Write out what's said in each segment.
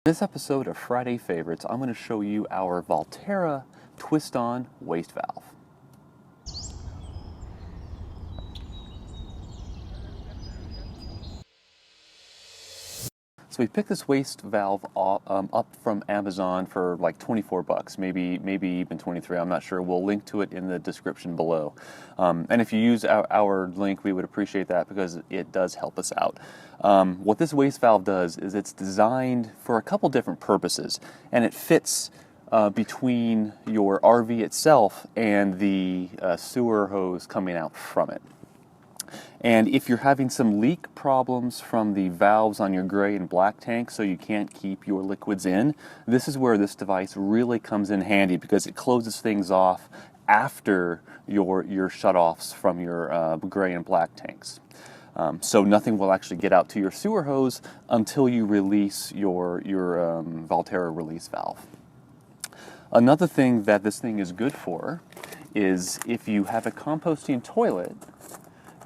In this episode of Friday Favorites, I'm going to show you our Valterra twist-on waste valve. So we picked this waste valve up from Amazon for like 24 bucks, maybe even 23. I'm not sure. We'll link to it in the description below. And if you use our link, we would appreciate that because it does help us out. What this waste valve does is it's designed for a couple different purposes, and it fits between your RV itself and the sewer hose coming out from it. And if you're having some leak problems from the valves on your gray and black tank so you can't keep your liquids in, this is where this device really comes in handy because it closes things off after your shutoffs from your gray and black tanks. So nothing will actually get out to your sewer hose until you release your Valterra release valve. Another thing that this thing is good for is if you have a composting toilet,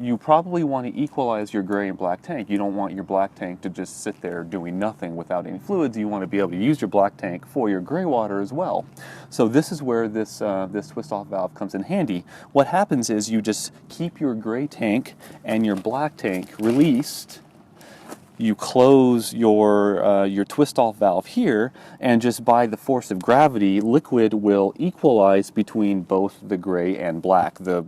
you probably want to equalize your gray and black tank. You don't want your black tank to just sit there doing nothing without any fluids. You want to be able to use your black tank for your gray water as well. So this is where this twist-off valve comes in handy. What happens is you just keep your gray tank and your black tank released. You close your twist-off valve here, and just by the force of gravity, liquid will equalize between both the gray and black. The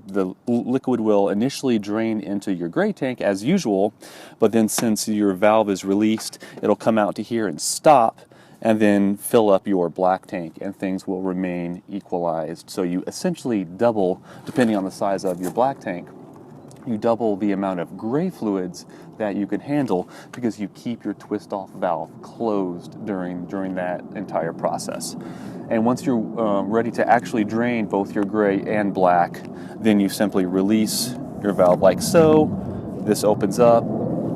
liquid will initially drain into your gray tank as usual, but then since your valve is released, it'll come out to here and stop, and then fill up your black tank, and things will remain equalized. So you essentially double, depending on the size of your black tank, you double the amount of gray fluids that you can handle because you keep your twist-off valve closed during that entire process. And once you're ready to actually drain both your gray and black, then you simply release your valve like so. This opens up,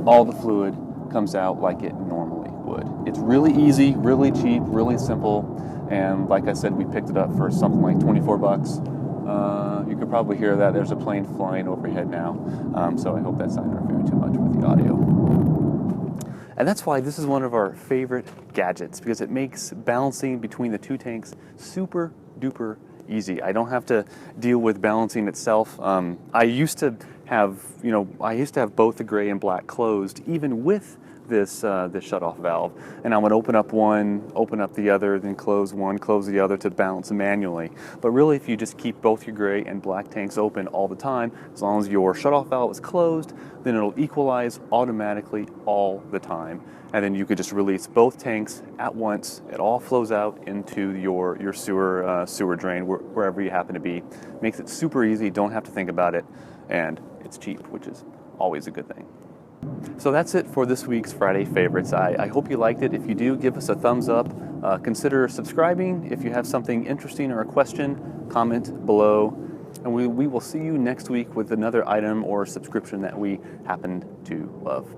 all the fluid comes out like it normally would. It's really easy, really cheap, really simple, and like I said, we picked it up for something like 24 bucks. You could probably hear that there's a plane flying overhead now, so I hope that's not interfering too much with the audio. And that's why this is one of our favorite gadgets, because it makes balancing between the two tanks super duper easy. I don't have to deal with balancing itself. I used to have both the gray and black closed, even with this shutoff valve, and I would open up one, open up the other, then close one, close the other to balance manually. But really, if you just keep both your gray and black tanks open all the time, as long as your shutoff valve is closed, then it'll equalize automatically all the time. And then you could just release both tanks at once. It all flows out into your sewer drain, wherever you happen to be. Makes it super easy, don't have to think about it, and it's cheap, which is always a good thing. So that's it for this week's Friday Favorites. I hope you liked it. If you do, give us a thumbs up. Consider subscribing. If you have something interesting or a question, comment below. And we will see you next week with another item or subscription that we happen to love.